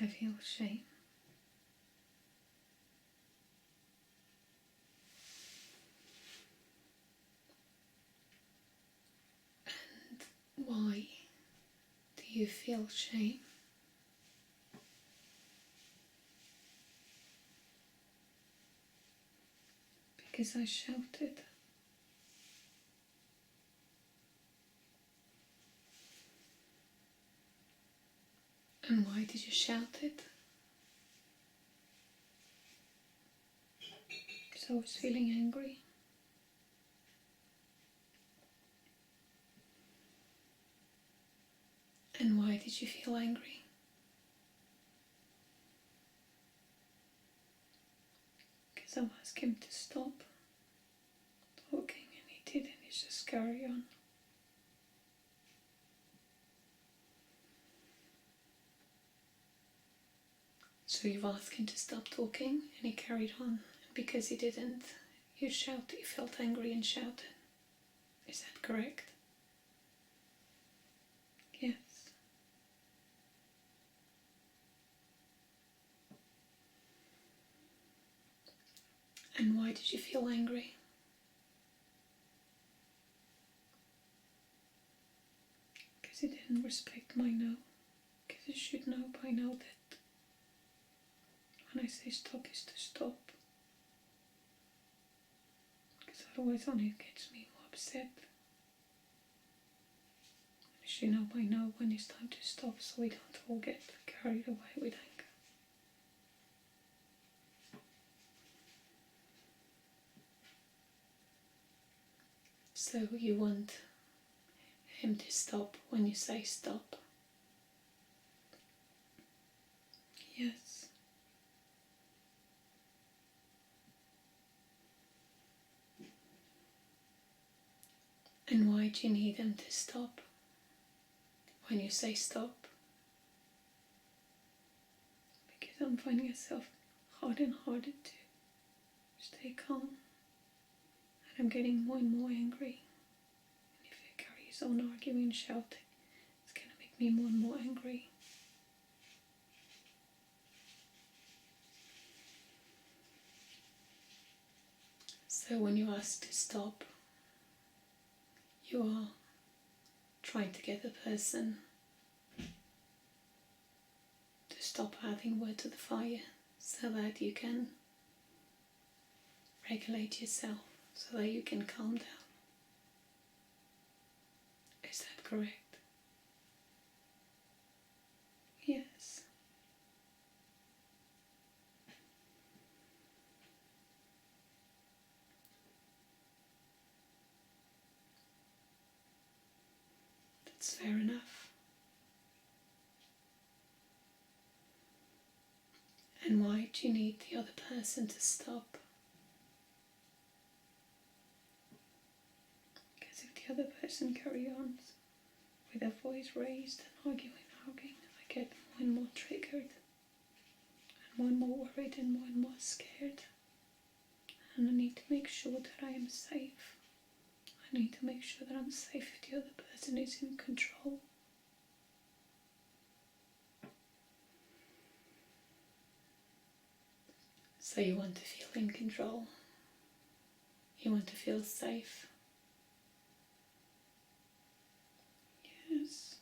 I feel shame. And why do you feel shame? Because I shouted. And why did you shout it? Because I was feeling angry. And why did you feel angry? Because I asked him to stop talking and he didn't, he just carried on. So you've asked him to stop talking and he carried on. And because he didn't, you felt angry and shouted. Is that correct? Yes. And why did you feel angry? Because he didn't respect my no. Because you should know by now that when I say stop is to stop. Because otherwise only it gets me more upset. You should know by now when it's time to stop so we don't all get carried away with anger. So you want him to stop when you say stop. Yes. And why do you need him to stop when you say stop? Because I'm finding myself harder and harder to stay calm. And I'm getting more and more angry. And if he carries on arguing and shouting, it's going to make me more and more angry. So when you ask to stop, you are trying to get the person to stop adding wood to the fire so that you can regulate yourself, so that you can calm down. Is that correct? Yes. That's fair enough. And why do you need the other person to stop? Because if the other person carries on with their voice raised and arguing, I get more and more triggered, and more worried, and more scared. And I need to make sure that I am safe. I need to make sure that I'm safe if the other person is in control. So you want to feel in control. You want to feel safe. Yes.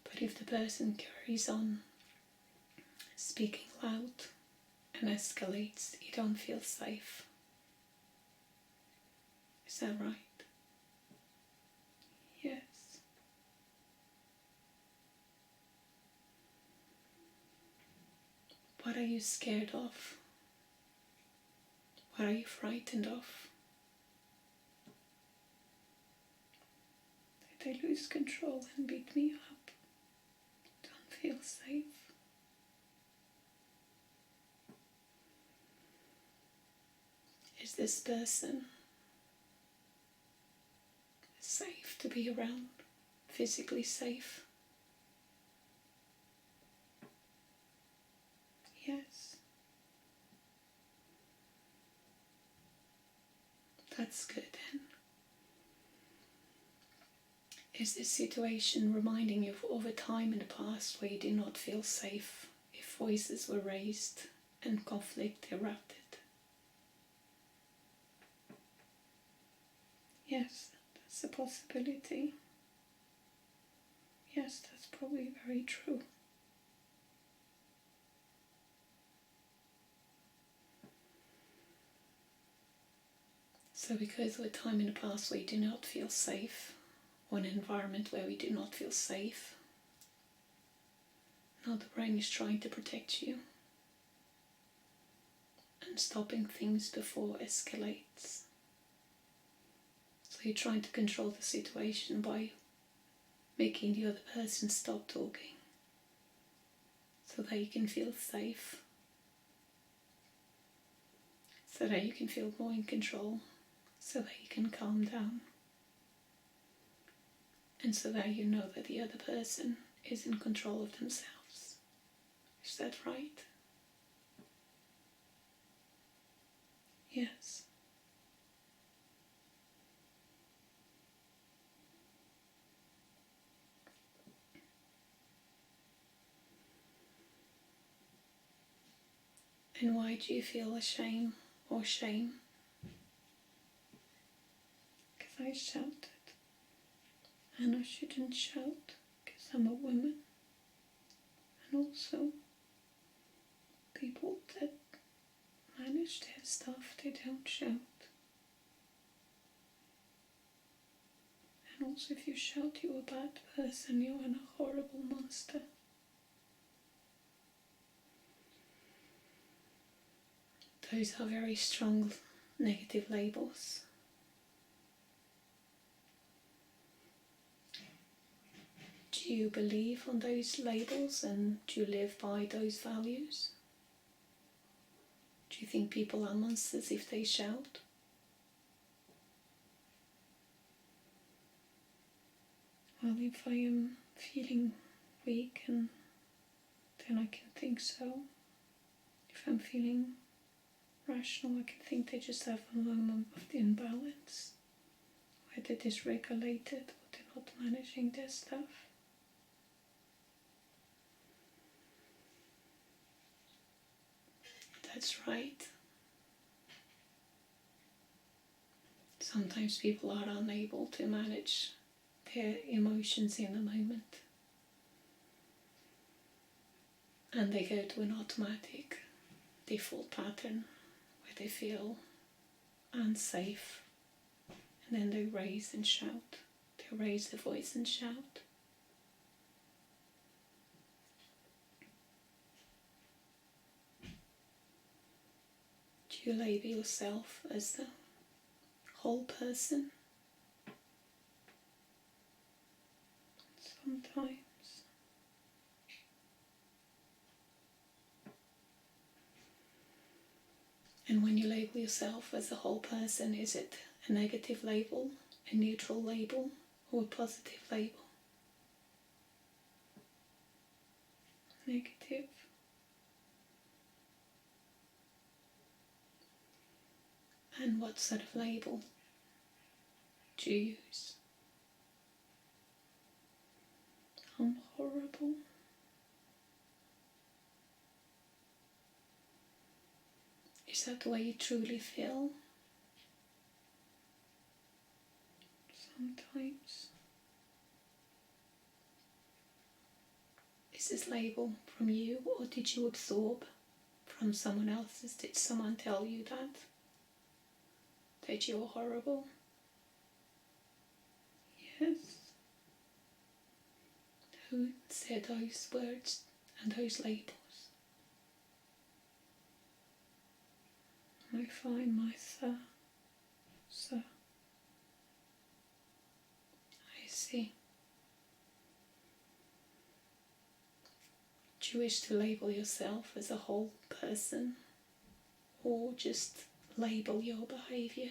But if the person carries on speaking loud and escalates, you don't feel safe. Is that right? Yes. What are you scared of? What are you frightened of? That they lose control and beat me up? Don't feel safe? Is this person safe to be around? Physically safe? Yes. That's good then. Is this situation reminding you of a time in the past where you did not feel safe if voices were raised and conflict erupted? Yes, that's a possibility. Yes, that's probably very true. So because of a time in the past where you do not feel safe, or an environment where we do not feel safe, now the brain is trying to protect you and stopping things before it escalates. So you're trying to control the situation by making the other person stop talking so that you can feel safe, so that you can feel more in control, so that you can calm down, and so that you know that the other person is in control of themselves. Is that right? Yes. And why do you feel ashamed or shame? Because I shouted. And I shouldn't shout because I'm a woman. And also, people that manage their stuff, they don't shout. And also, if you shout, you're a bad person, you're a horrible monster. Those are very strong negative labels. Do you believe on those labels and do you live by those values? Do you think people are monsters if they shout? Well, if I am feeling weak, and then I can think so. If I'm feeling rational, I can think they just have a moment of imbalance, where they're dysregulated, or they're not managing their stuff. That's right. Sometimes people are unable to manage their emotions in the moment, and they go to an automatic default pattern where they feel unsafe, and then they raise and shout. They raise their voice and shout. Do you label yourself as the whole person? Sometimes. And when you label yourself as a whole person, is it a negative label, a neutral label, or a positive label? Negative. And what sort of label do you use? I'm horrible. Is that the way you truly feel? Sometimes. Is this label from you, or did you absorb from someone else's? Did someone tell you that you're horrible? Yes. Who said those words and those labels? I find myself. So, I see. Do you wish to label yourself as a whole person, or just label your behaviour?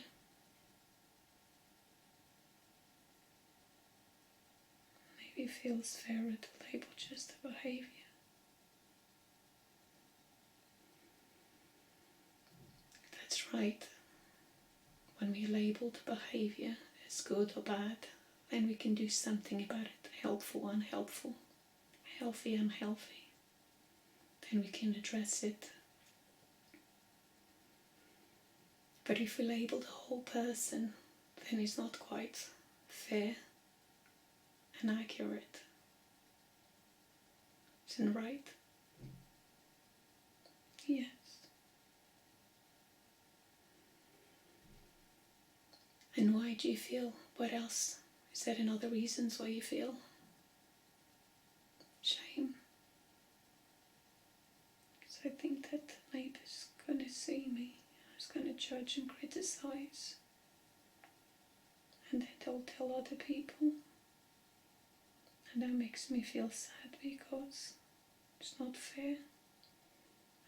Maybe it feels fairer to label just the behaviour. That's right. When we label the behaviour as good or bad, then we can do something about it. Helpful, unhelpful, healthy, unhealthy. Then we can address it. But if we label the whole person, then it's not quite fair and accurate. Isn't it right? Yes. And why do you feel? What else? Is there another reasons why you feel shame? Because I think that the neighbor's gonna see me, is gonna judge and criticize, and then they'll tell other people, and that makes me feel sad because it's not fair,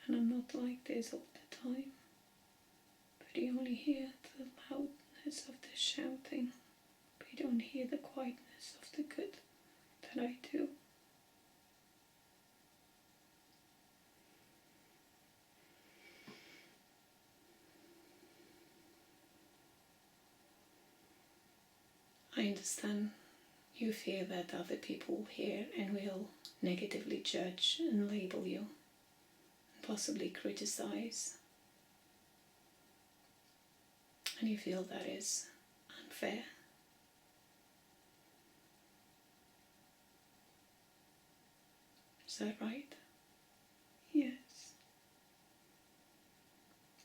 and I'm not like this all the time. But you only hear the loudness of the shouting, but you don't hear the quietness of the good that I do. I understand you fear that other people hear and will negatively judge and label you, and possibly criticize. And you feel that is unfair. Is that right? Yes.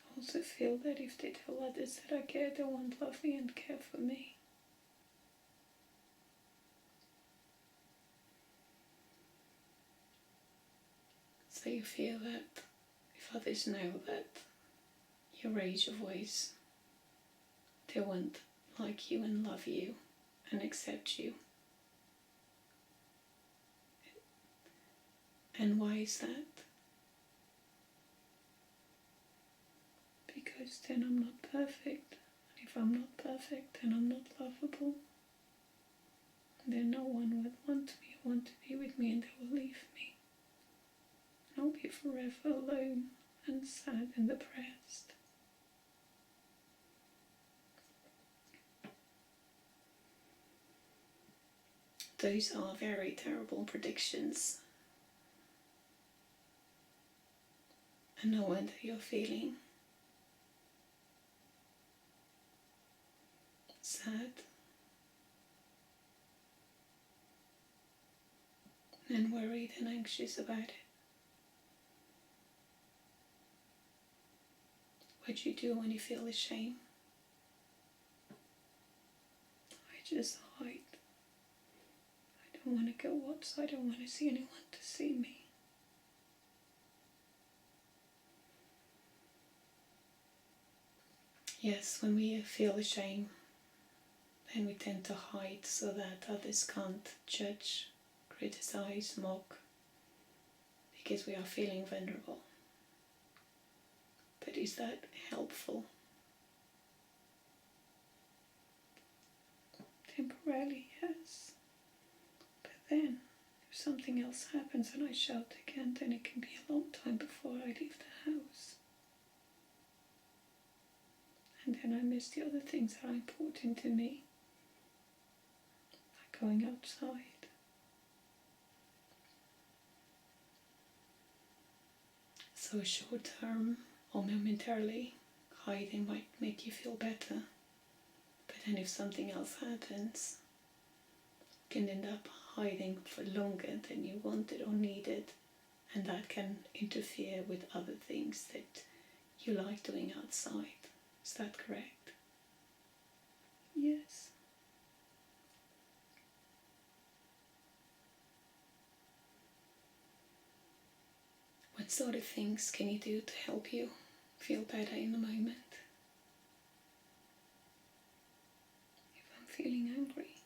I also feel that if they tell others that I care, they won't love me and care for me. So you feel that if others know that you raise your voice, they won't like you and love you and accept you. And why is that? Because then I'm not perfect. And if I'm not perfect, then I'm not lovable. And then no one would want me, want to be with me, and they will leave me. And I'll be forever alone and sad and depressed. Those are very terrible predictions. And no wonder you're feeling sad and worried and anxious about it. What do you do when you feel ashamed? I just hide. I don't want to go outside. I don't want to see anyone to see me. Yes, when we feel ashamed, then we tend to hide so that others can't judge, criticize, mock, because we are feeling vulnerable. But is that helpful? Temporarily, yes. But then, if something else happens and I shout again, then it can be a long time before I leave the house. And then I miss the other things that are important to me, like going outside. So short term or momentarily hiding might make you feel better, but then if something else happens, you can end up hiding for longer than you wanted or needed, and that can interfere with other things that you like doing outside. Is that correct? Yes. What sort of things can you do to help you feel better in the moment? If I'm feeling angry,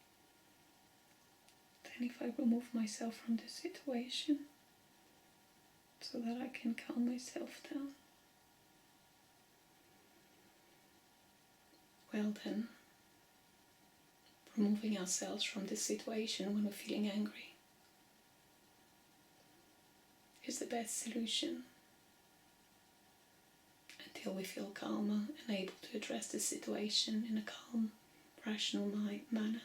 then if I remove myself from the situation so that I can calm myself down, well then, removing ourselves from the situation when we're feeling angry is the best solution until we feel calmer and able to address the situation in a calm, rational manner.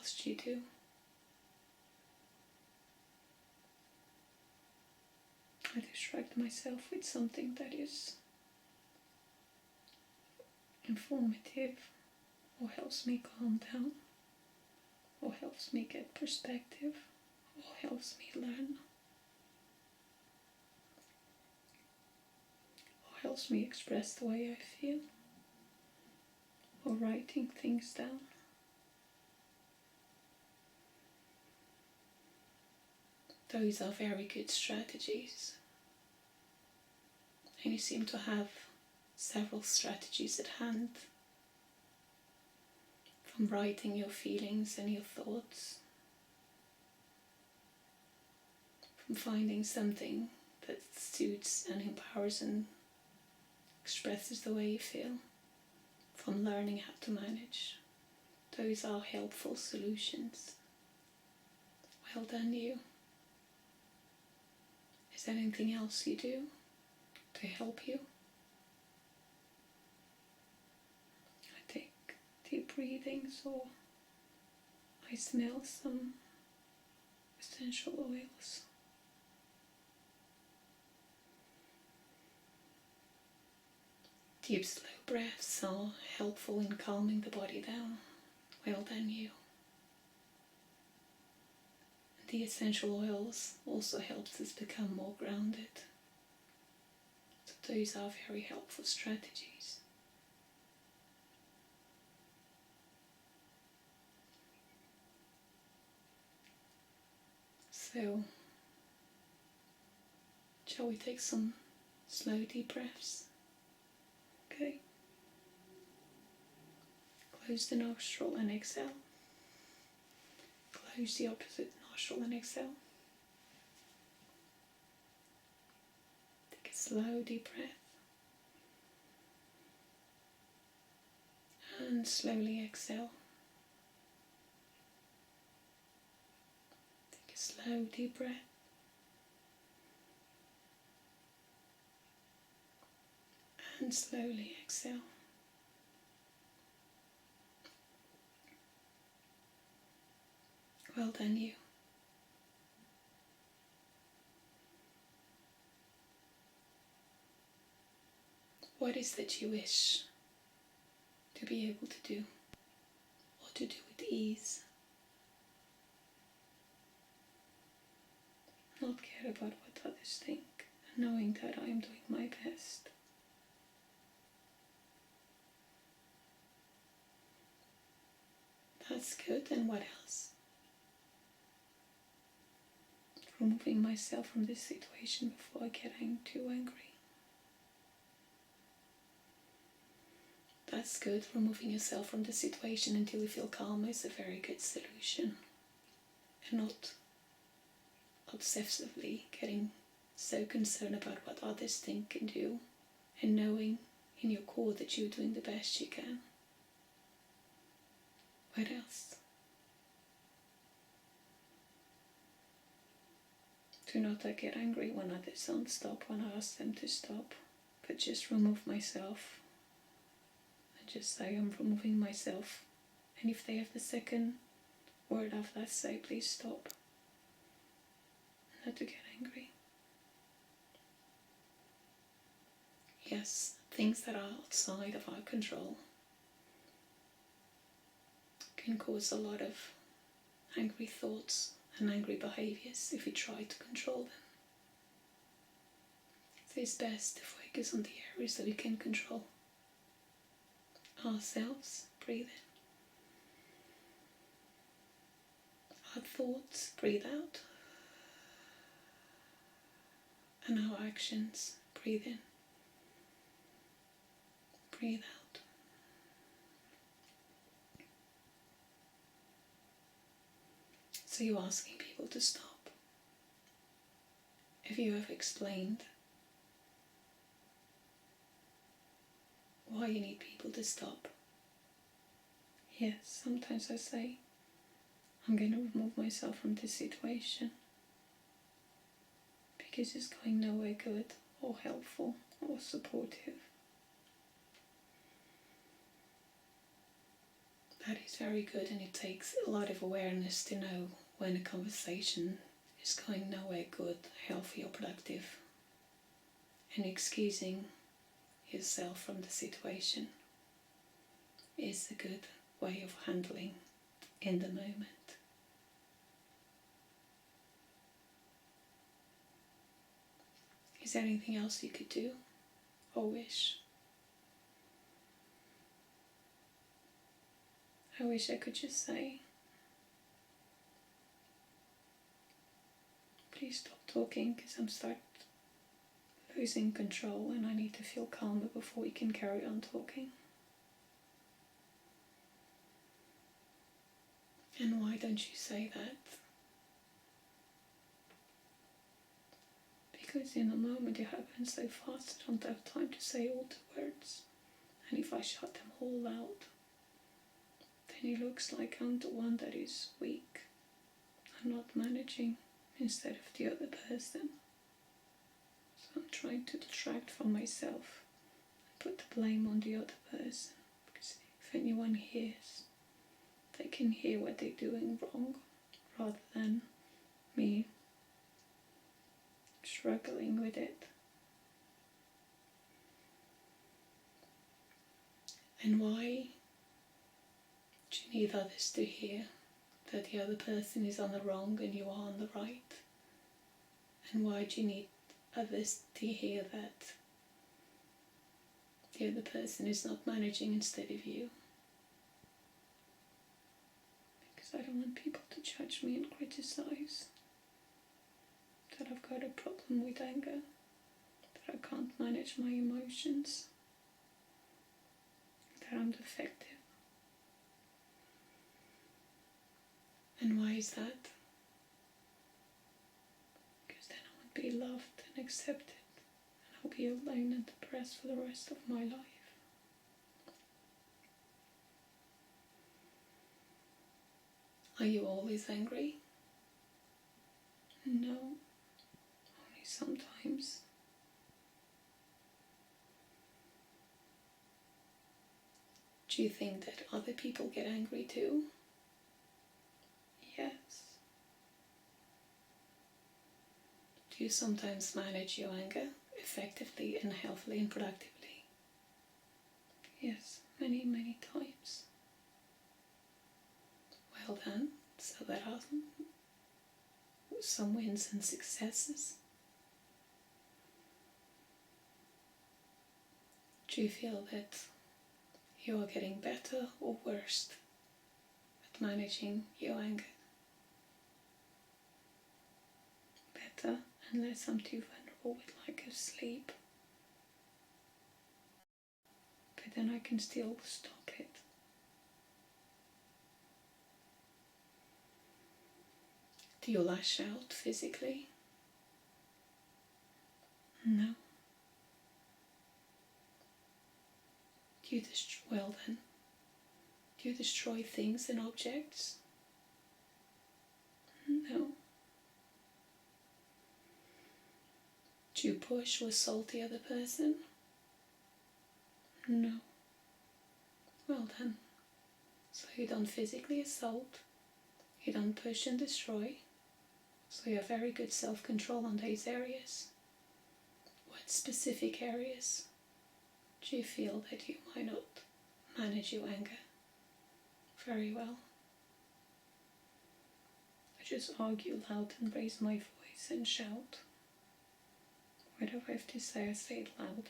else you do. I distract myself with something that is informative, or helps me calm down, or helps me get perspective, or helps me learn, or helps me express the way I feel, or writing things down. Those are very good strategies. And you seem to have several strategies at hand. From writing your feelings and your thoughts. From finding something that suits and empowers and expresses the way you feel. From learning how to manage. Those are helpful solutions. Well done, you. Is there anything else you do to help you? I take deep breathings, or I smell some essential oils. Deep, slow breaths are helpful in calming the body down. Well done, you. The essential oils also helps us become more grounded. So those are very helpful strategies. So, shall we take some slow deep breaths? Okay. Close the nostril and exhale. Close the opposite nostril and exhale. Take a slow deep breath. And slowly exhale. Take a slow deep breath. And slowly exhale. Well done, you. What is that you wish to be able to do, or to do with ease? Not care about what others think, and knowing that I am doing my best. That's good, and what else? Removing myself from this situation before I get too angry. That's good. Removing yourself from the situation until you feel calm is a very good solution. And not obsessively getting so concerned about what others think and do, and knowing in your core that you're doing the best you can. What else? Do not get angry when others don't stop, when I ask them to stop, but just remove myself. And just say I'm removing myself. And if they have the second word after that, say please stop. Not to get angry. Yes, things that are outside of our control can cause a lot of angry thoughts and angry behaviors if we try to control them. So it's best to focus on the areas that we can control. Ourselves, breathe in. Our thoughts, breathe out. And our actions, breathe in. Breathe out. So you're asking people to stop. If you have explained why you need people to stop. Yes, sometimes I say, I'm going to remove myself from this situation because it's going nowhere good or helpful or supportive. That is very good, and it takes a lot of awareness to know when a conversation is going nowhere good, healthy or productive, and excusing yourself from the situation is a good way of handling in the moment. Is there anything else you could do or wish? I wish I could just say, please stop talking, because I'm starting losing control and I need to feel calmer before we can carry on talking. And why don't you say that? Because in a moment it happens so fast I don't have time to say all the words. And if I shut them all out, then it looks like I'm the one that is weak. I'm not managing instead of the other person. So I'm trying to detract from myself and put the blame on the other person. Because if anyone hears, they can hear what they're doing wrong rather than me struggling with it. And why do you need others to hear that the other person is on the wrong and you are on the right? And why do you need others to hear that the other person is not managing instead of you? Because I don't want people to judge me and criticize that I've got a problem with anger, that I can't manage my emotions, that I'm defective. And why is that? Because then I won't be loved and accepted, and I'll be alone and depressed for the rest of my life. Are you always angry? No, only sometimes. Do you think that other people get angry too? Yes. Do you sometimes manage your anger effectively and healthily and productively? Yes, many, many times. Well then, so there are some wins and successes. Do you feel that you are getting better or worse at managing your anger? Better, unless I'm too vulnerable with lack of sleep. But then I can still stop it. Do you lash out physically? No. Do you well then, do you destroy things and objects? No. Do you push or assault the other person? No. Well then, so you don't physically assault, you don't push and destroy, so you have very good self-control on these areas. What specific areas do you feel that you might not manage your anger very well? I just argue loud and raise my voice and shout. Whatever I have to say, I say it loud.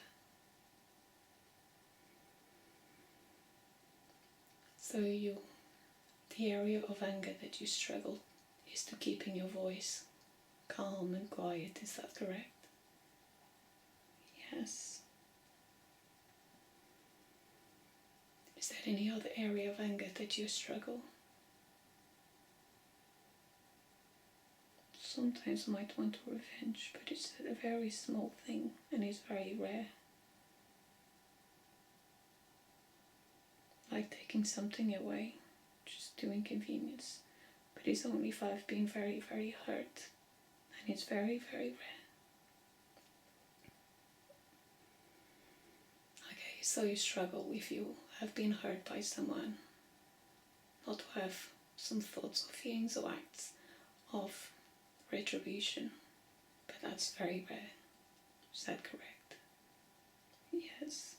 So the area of anger that you struggle is to keeping your voice calm and quiet, is that correct? Yes. Is there any other area of anger that you struggle? Sometimes I might want revenge, but it's a very small thing and it's very rare. Like taking something away, just to inconvenience. But it's only if I've been very, very hurt, and it's very, very rare. Okay, so you struggle if you have been hurt by someone. have some thoughts or feelings or acts of retribution, but that's very rare. Is that correct? Yes.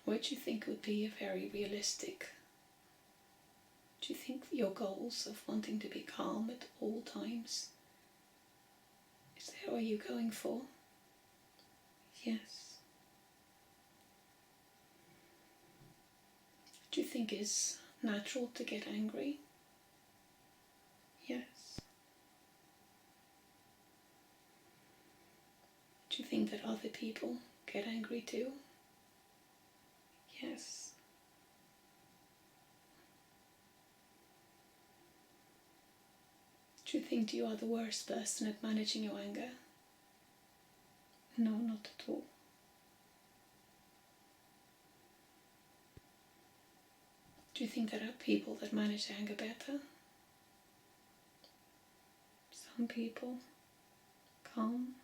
What do you think would be a very realistic? Do you think your goals of wanting to be calm at all times, is that what you're going for? Yes. Do you think it's natural to get angry? Yes. Do you think that other people get angry too? Yes. Do you think you are the worst person at managing your anger? No, not at all. Do you think there are people that manage anger better? Some people calm,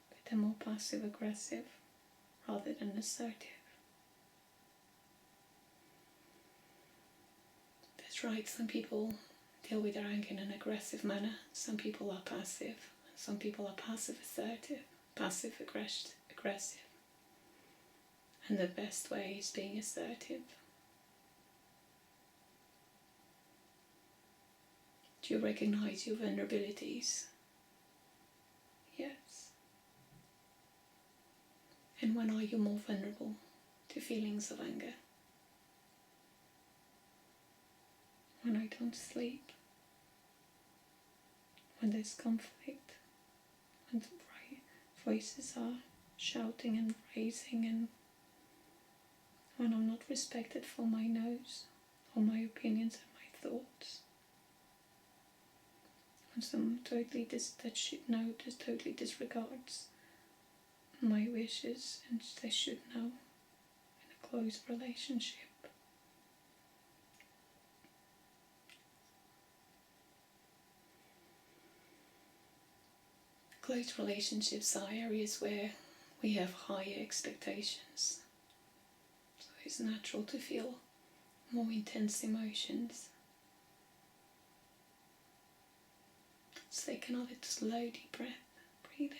but they're more passive aggressive rather than assertive. That's right, some people deal with their anger in an aggressive manner. Some people are passive, and some people are passive assertive, passive aggressive. And the best way is being assertive. Do you recognize your vulnerabilities? Yes. And when are you more vulnerable to feelings of anger? When I don't sleep, when there's conflict, when the voices are shouting and raising, and when I'm not respected for my nose or my opinions and my thoughts. When someone totally disregards my wishes and they should know in a close relationship. Close relationships are areas where we have higher expectations, so it's natural to feel more intense emotions. Let's take another slow deep breath. Breathe in.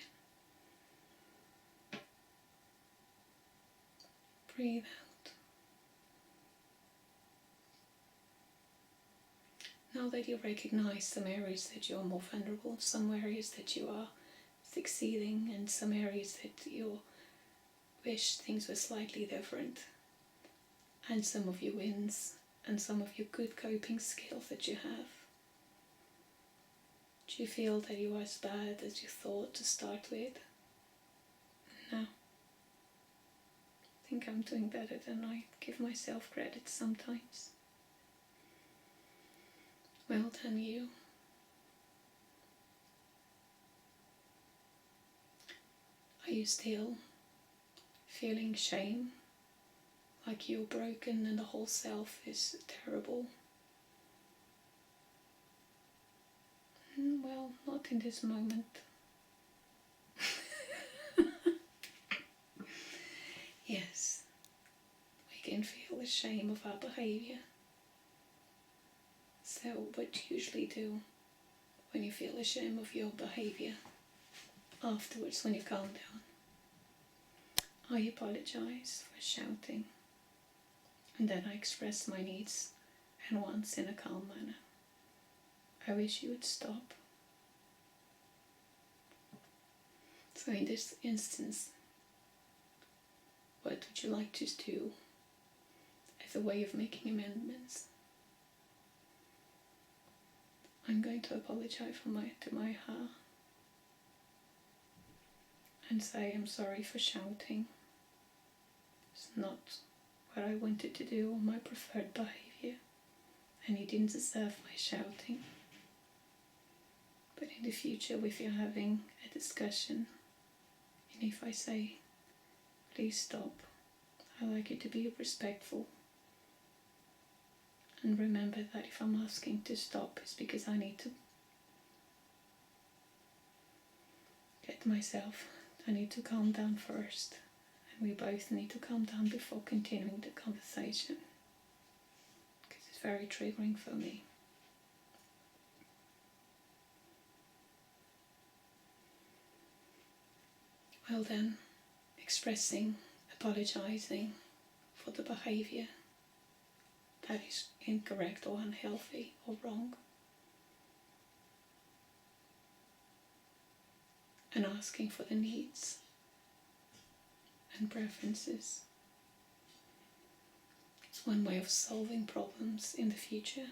Breathe out. Now that you recognize some areas that you are more vulnerable, some areas that you are succeeding, and some areas that you wish things were slightly different, and some of your wins and some of your good coping skills that you have, do you feel that you are as bad as you thought to start with? No. I think I'm doing better than I give myself credit sometimes. Well done, you. Are you still feeling shame? Like you're broken and the whole self is terrible? Well, not in this moment. Yes, we can feel the shame of our behavior. So what do you usually do when you feel ashamed of your behavior? Afterwards, when you calm down, I apologize for shouting, and then I express my needs and wants in a calm manner. I wish you would stop. So in this instance, what would you like to do as a way of making amendments? I'm going to apologize to my her and say I'm sorry for shouting. It's not what I wanted to do or my preferred behavior, and you didn't deserve my shouting. But in the future, if you're having a discussion, and if I say, please stop, I'd like you to be respectful. And remember that if I'm asking to stop, it's because I need to I need to calm down first. And we both need to calm down before continuing the conversation, because it's very triggering for me. Well then, expressing, apologizing for the behavior that is incorrect or unhealthy or wrong, and asking for the needs and preferences. It's one way of solving problems in the future,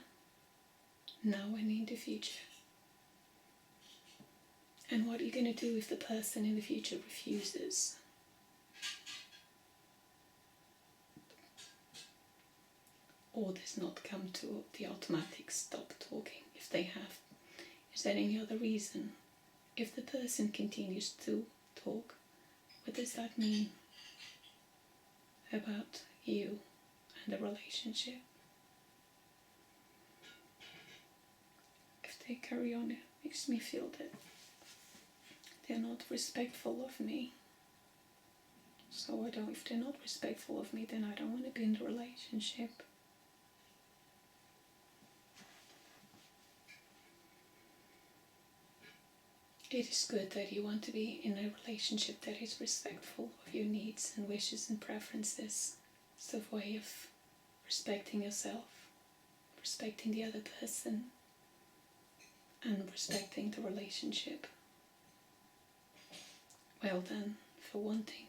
now and in the future. And what are you going to do if the person in the future refuses? Or does not come to the automatic stop talking if they have? Is there any other reason? If the person continues to talk, what does that mean about you and the relationship? If they carry on, it makes me feel that they're not respectful of me. So if they're not respectful of me, then I don't want to be in the relationship. It is good that you want to be in a relationship that is respectful of your needs and wishes and preferences. It's a way of respecting yourself, respecting the other person, and respecting the relationship. Well done for wanting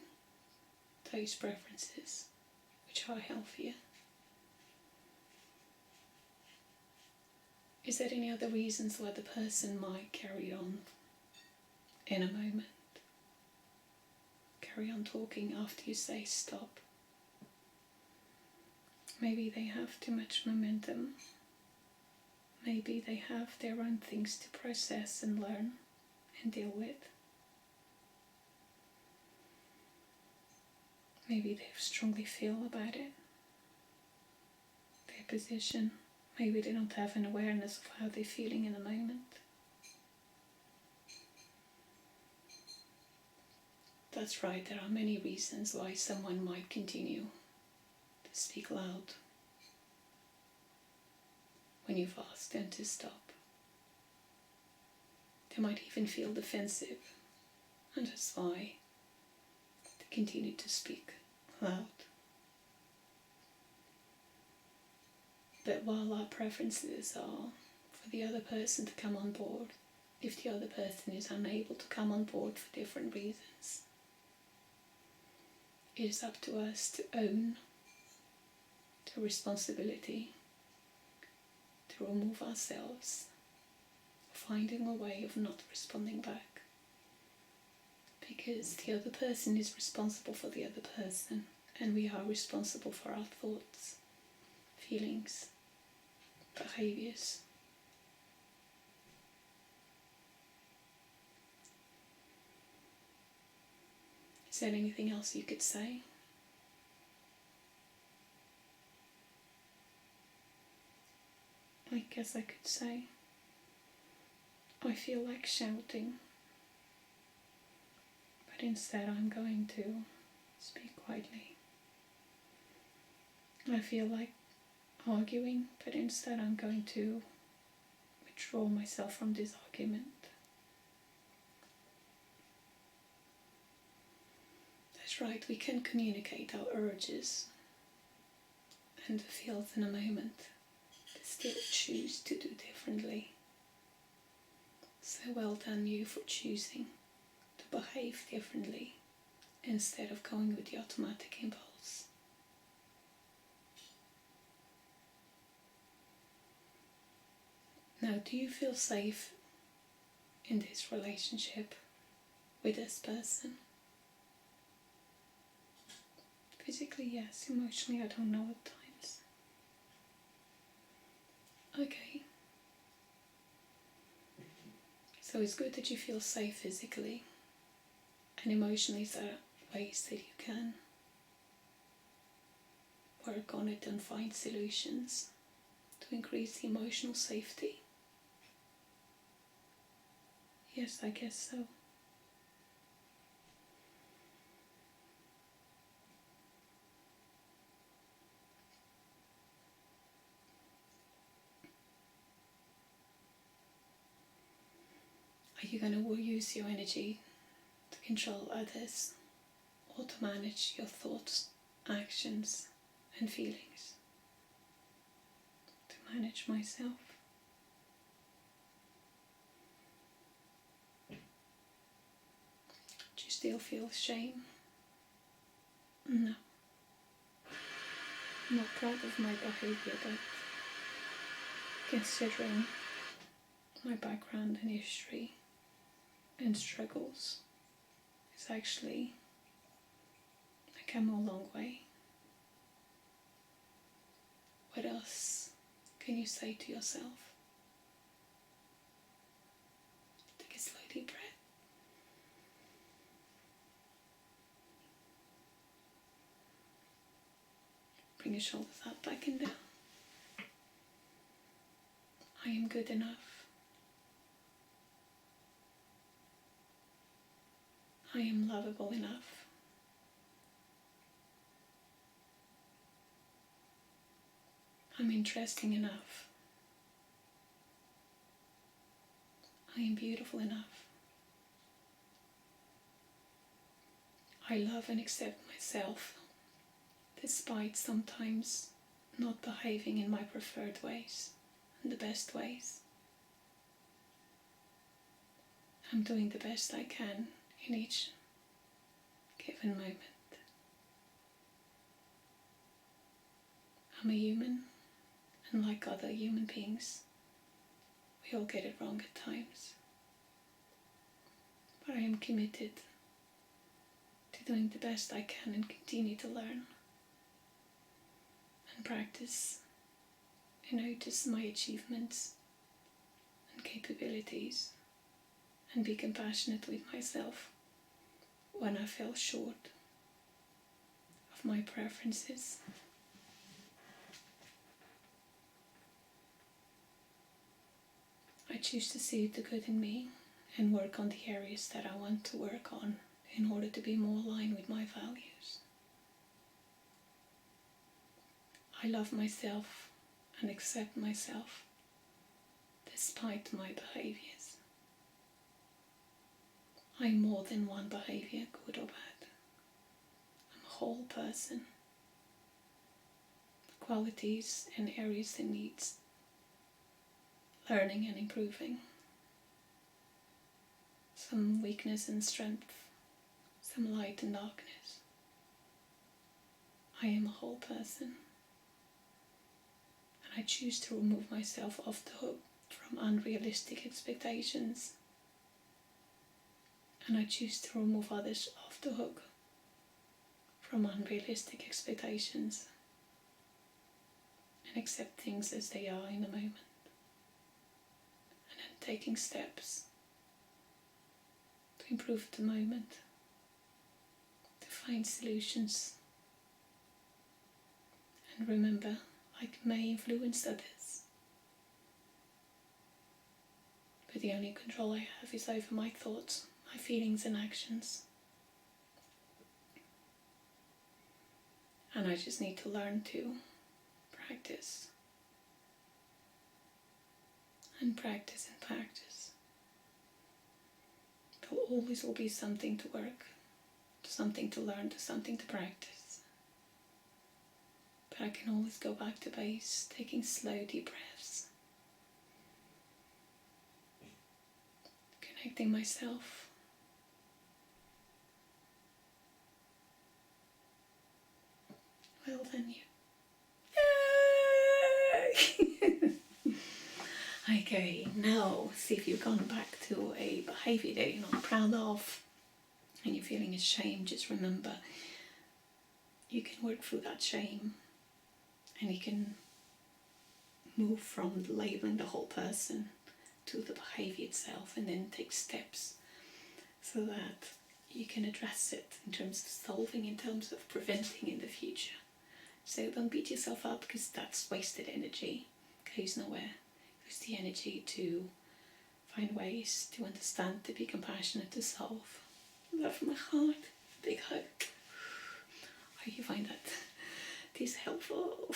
those preferences which are healthier. Is there any other reasons why the person might carry on in a moment? Carry on talking after you say stop. Maybe they have too much momentum. Maybe they have their own things to process and learn and deal with. Maybe they strongly feel about it, their position. Maybe they don't have an awareness of how they're feeling in the moment. That's right, there are many reasons why someone might continue to speak loud when you've asked them to stop. They might even feel defensive, and that's why they continue to speak loud. But while our preferences are for the other person to come on board, if the other person is unable to come on board for different reasons, it is up to us to own the responsibility to remove ourselves, finding a way of not responding back. Because the other person is responsible for the other person, and we are responsible for our thoughts, feelings, behaviors. Is there anything else you could say? I guess I could say, I feel like shouting, but instead I'm going to speak quietly. I feel like arguing, but instead I'm going to withdraw myself from this argument. That's right, we can communicate our urges and the feels in a moment, but still choose to do differently. So well done you for choosing to behave differently instead of going with the automatic impulse. Now, do you feel safe in this relationship with this person? Physically, yes. Emotionally, I don't know at times. Okay. So it's good that you feel safe physically, and emotionally there are ways that you can work on it and find solutions to increase the emotional safety. Yes, I guess so. Are you going to use your energy to control others or to manage your thoughts, actions and feelings? To manage myself. Do you still feel shame? No. I'm not proud of my behaviour, but considering my background and history and struggles, it's actually come a long way. What else can you say to yourself? Take a slow deep breath. Bring your shoulders up, back and down. I am good enough. I am lovable enough. I'm interesting enough. I am beautiful enough. I love and accept myself, despite sometimes not behaving in my preferred ways and the best ways. I'm doing the best I can in each given moment. I'm a human, and like other human beings, we all get it wrong at times. But I am committed to doing the best I can and continue to learn and practice and notice my achievements and capabilities and be compassionate with myself when I fell short of my preferences. I choose to see the good in me and work on the areas that I want to work on in order to be more aligned with my values. I love myself and accept myself despite my behaviors. I'm more than one behavior, good or bad. I'm a whole person. Qualities and areas that needs learning and improving. Some weakness and strength, some light and darkness. I am a whole person. And I choose to remove myself off the hook from unrealistic expectations. And I choose to remove others off the hook from unrealistic expectations. And accept things as they are in the moment. And then taking steps to improve the moment, to find solutions. And remember, I may influence others, but the only control I have is over my thoughts, my feelings and actions. And I just need to learn to practice. And practice and practice. There always will be something to work, something to learn, something to practice. But I can always go back to base, taking slow deep breaths. Connecting myself. Well then you. Yay! Okay, now see if you've gone back to a behaviour that you're not proud of and you're feeling ashamed. Just remember, you can work through that shame and you can move from labelling the whole person to the behaviour itself, and then take steps so that you can address it in terms of solving, in terms of preventing in the future. So don't beat yourself up, because that's wasted energy. Goes nowhere. Use the energy to find ways to understand, to be compassionate, to solve. Love from my heart. Big hug. I hope you find that this helpful.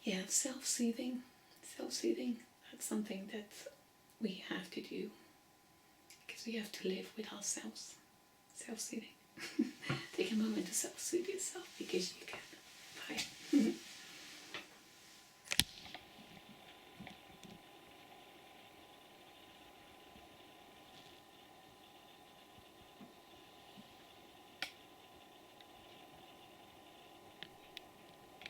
Yeah, self-soothing. Self-soothing. That's something that we have to do, because we have to live with ourselves. Self-soothing. Take a moment to self-soothe yourself, because you